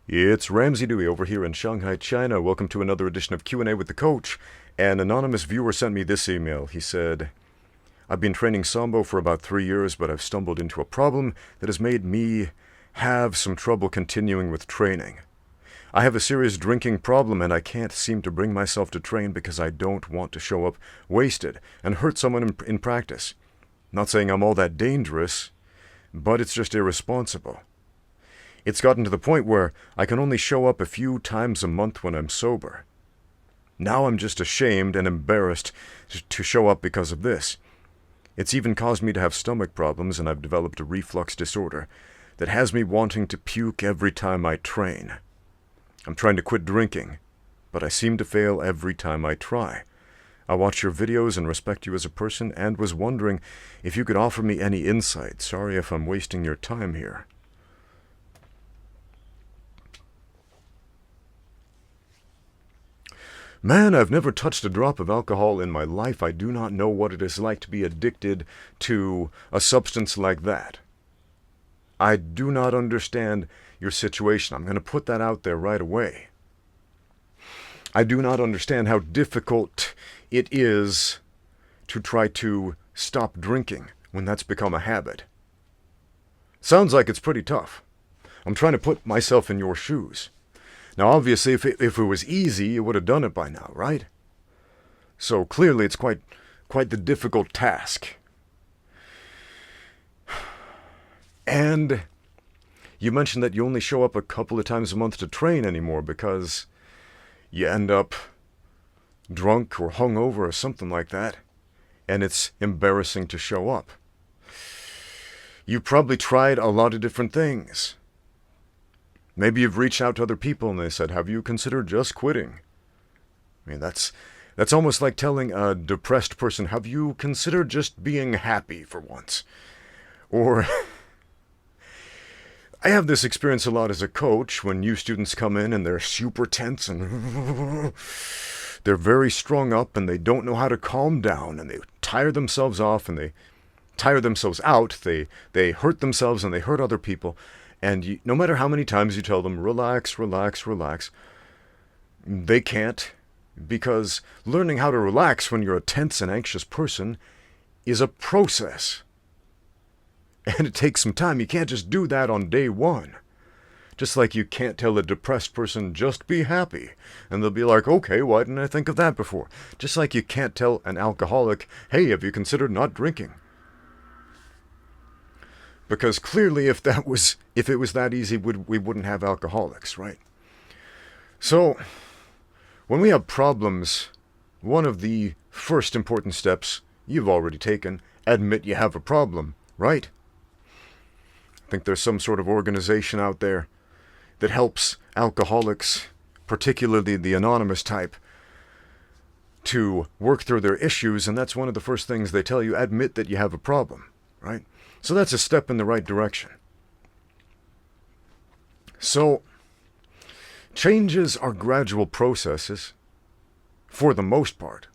It's Ramsey Dewey over here in Shanghai, China. Welcome to another edition of Q&A with the Coach. An anonymous viewer sent me this email. He said, I've been training Sambo for about 3 years, but I've stumbled into a problem that has made me have some trouble continuing with training. I have a serious drinking problem and I can't seem to bring myself to train because I don't want to show up wasted and hurt someone in practice. Not saying I'm all that dangerous, but it's just irresponsible. It's gotten to the point where I can only show up a few times a month when I'm sober. Now I'm just ashamed and embarrassed to show up because of this. It's even caused me to have stomach problems, and I've developed a reflux disorder that has me wanting to puke every time I train. I'm trying to quit drinking, but I seem to fail every time I try. I watch your videos and respect you as a person and was wondering if you could offer me any insight. Sorry if I'm wasting your time here. Man, I've never touched a drop of alcohol in my life. I do not know what it is like to be addicted to a substance like that. I do not understand your situation. I'm going to put that out there right away. I do not understand how difficult it is to try to stop drinking when that's become a habit. Sounds like it's pretty tough. I'm trying to put myself in your shoes. Now, obviously, if it was easy, you would have done it by now, right? So clearly, it's quite the difficult task. And you mentioned that you only show up a couple of times a month to train anymore because you end up drunk or hungover or something like that, and it's embarrassing to show up. You probably tried a lot of different things. Maybe you've reached out to other people and they said, have you considered just quitting? I mean, that's almost like telling a depressed person, have you considered just being happy for once? Or I have this experience a lot as a coach when new students come in and they're super tense and they're very strung up and they don't know how to calm down and they tire themselves off and they tire themselves out. They hurt themselves and they hurt other people. And no matter how many times you tell them, relax, relax, relax, they can't, because learning how to relax when you're a tense and anxious person is a process. And it takes some time. You can't just do that on day one. Just like you can't tell a depressed person, just be happy. And they'll be like, okay, why didn't I think of that before? Just like you can't tell an alcoholic, hey, have you considered not drinking? Because clearly if it was that easy, we wouldn't have alcoholics, right? So, when we have problems, one of the first important steps you've already taken, admit you have a problem, right? I think there's some sort of organization out there that helps alcoholics, particularly the anonymous type, to work through their issues, and that's one of the first things they tell you, admit that you have a problem, right? So that's a step in the right direction. So, changes are gradual processes, for the most part.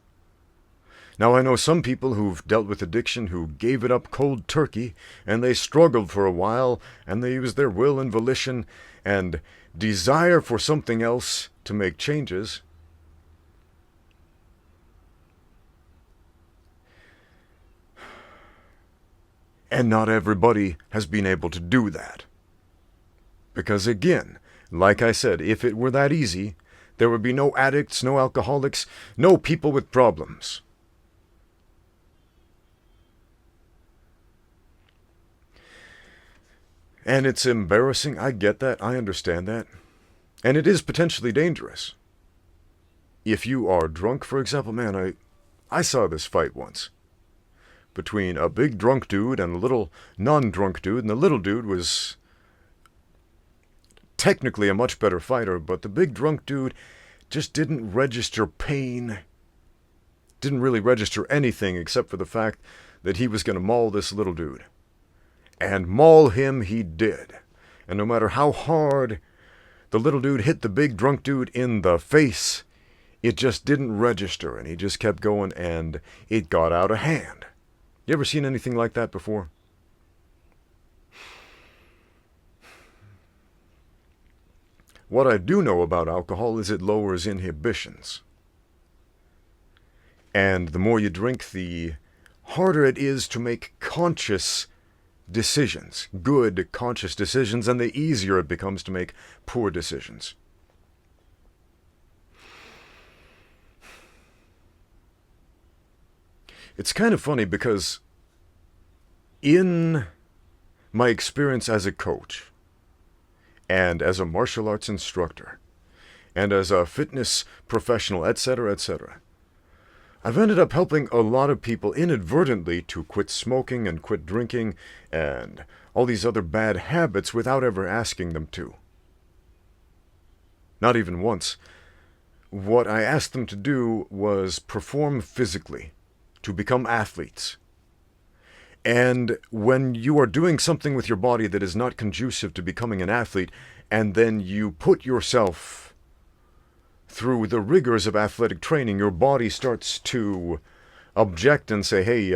Now, I know some people who've dealt with addiction who gave it up cold turkey, and they struggled for a while, and they used their will and volition and desire for something else to make changes. And not everybody has been able to do that. Because again, like I said, if it were that easy, there would be no addicts, no alcoholics, no people with problems. And it's embarrassing. I get that. I understand that. And it is potentially dangerous. If you are drunk, for example, man, I saw this fight once between a big drunk dude and a little non-drunk dude, and the little dude was technically a much better fighter, but the big drunk dude just didn't register pain, didn't really register anything except for the fact that he was going to maul this little dude. And maul him he did. And no matter how hard the little dude hit the big drunk dude in the face, it just didn't register, and he just kept going, and it got out of hand. You ever seen anything like that before? What I do know about alcohol is it lowers inhibitions. And the more you drink, the harder it is to make conscious decisions, good conscious decisions, and the easier it becomes to make poor decisions. It's kind of funny because in my experience as a coach and as a martial arts instructor and as a fitness professional, etc., etc., I've ended up helping a lot of people inadvertently to quit smoking and quit drinking and all these other bad habits without ever asking them to. Not even once. What I asked them to do was perform physically, to become athletes. And when you are doing something with your body that is not conducive to becoming an athlete, and then you put yourself through the rigors of athletic training, your body starts to object and say, hey,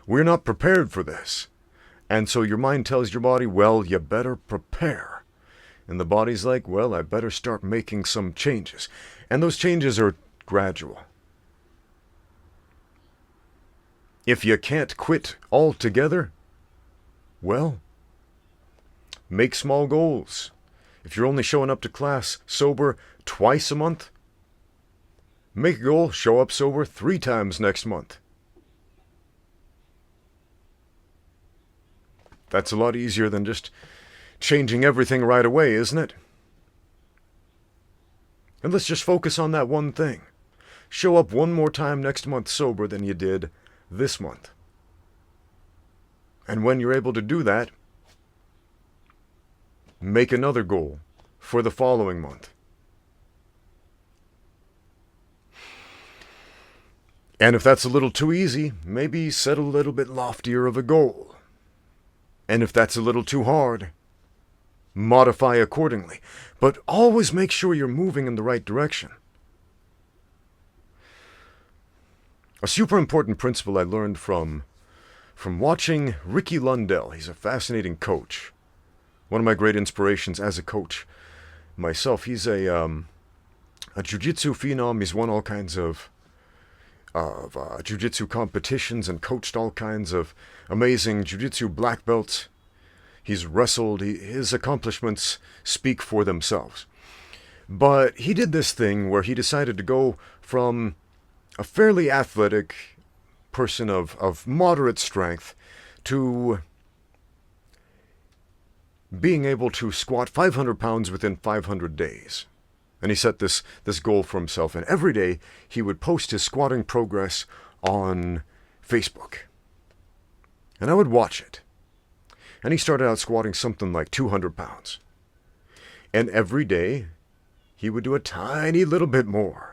we're not prepared for this. And so your mind tells your body, well, you better prepare. And the body's like, well, I better start making some changes. And those changes are gradual. If you can't quit altogether, well, make small goals. If you're only showing up to class sober twice a month, make a goal, show up sober 3 times next month. That's a lot easier than just changing everything right away, isn't it? And let's just focus on that one thing. Show up 1 more time next month sober than you did this month. And when you're able to do that, make another goal for the following month. And if that's a little too easy, maybe set a little bit loftier of a goal. And if that's a little too hard, modify accordingly. But always make sure you're moving in the right direction. A super important principle I learned from watching Ricky Lundell. He's a fascinating coach. One of my great inspirations as a coach myself. He's a jiu-jitsu phenom. He's won all kinds of jiu-jitsu competitions and coached all kinds of amazing jiu-jitsu black belts. He's wrestled. His accomplishments speak for themselves. But he did this thing where he decided to go from a fairly athletic person of moderate strength to being able to squat 500 pounds within 500 days. And he set this goal for himself. And every day he would post his squatting progress on Facebook. And I would watch it. And he started out squatting something like 200 pounds. And every day he would do a tiny little bit more.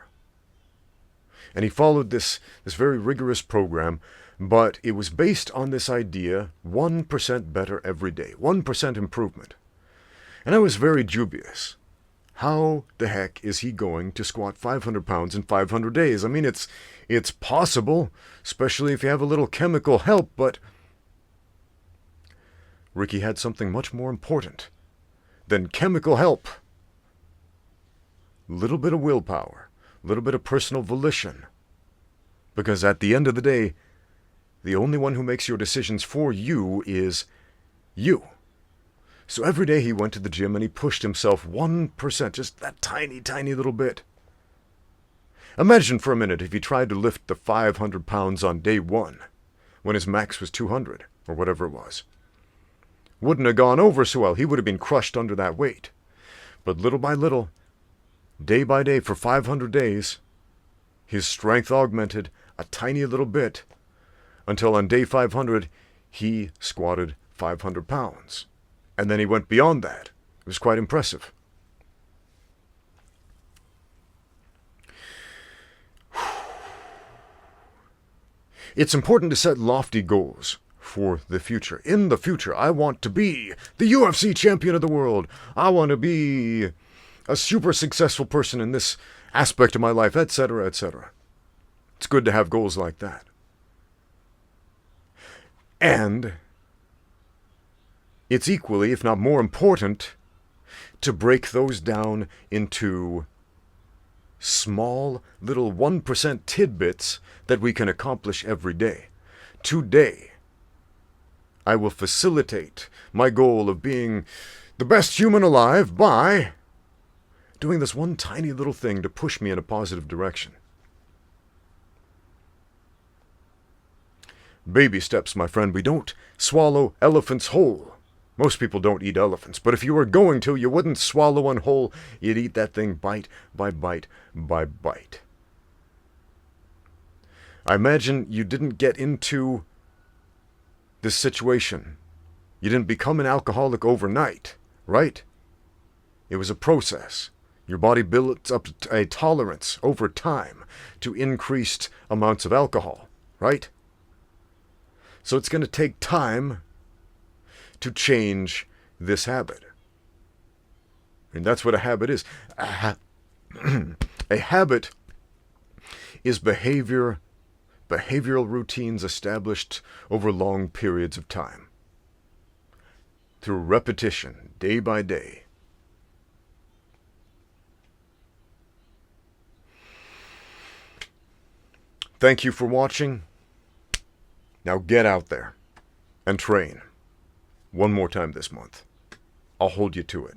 And he followed this very rigorous program, but it was based on this idea, 1% better every day, 1% improvement. And I was very dubious. How the heck is he going to squat 500 pounds in 500 days? I mean, it's possible, especially if you have a little chemical help, but Ricky had something much more important than chemical help. A little bit of willpower, a little bit of personal volition. Because at the end of the day, the only one who makes your decisions for you is you. So every day he went to the gym and he pushed himself 1%, just that tiny, tiny little bit. Imagine for a minute if he tried to lift the 500 pounds on day 1, when his max was 200, or whatever it was. Wouldn't have gone over so well. He would have been crushed under that weight. But little by little, day by day, for 500 days, his strength augmented a tiny little bit, until on day 500, he squatted 500 pounds. And then he went beyond that. It was quite impressive. It's important to set lofty goals for the future. In the future, I want to be the UFC champion of the world. I want to be a super successful person in this aspect of my life, etc., etc. It's good to have goals like that. And it's equally, if not more important, to break those down into small little 1% tidbits that we can accomplish every day. Today, I will facilitate my goal of being the best human alive by doing this one tiny little thing to push me in a positive direction. Baby steps, my friend. We don't swallow elephants whole. Most people don't eat elephants, but if you were going to, you wouldn't swallow one whole. You'd eat that thing bite by bite by bite. I imagine you didn't get into this situation. You didn't become an alcoholic overnight, right? It was a process. Your body builds up a tolerance over time to increased amounts of alcohol, right? So it's going to take time to change this habit. And that's what a habit is. A habit is behavioral routines established over long periods of time. Through repetition, day by day. Thank you for watching. Now get out there and train one more time this month. I'll hold you to it.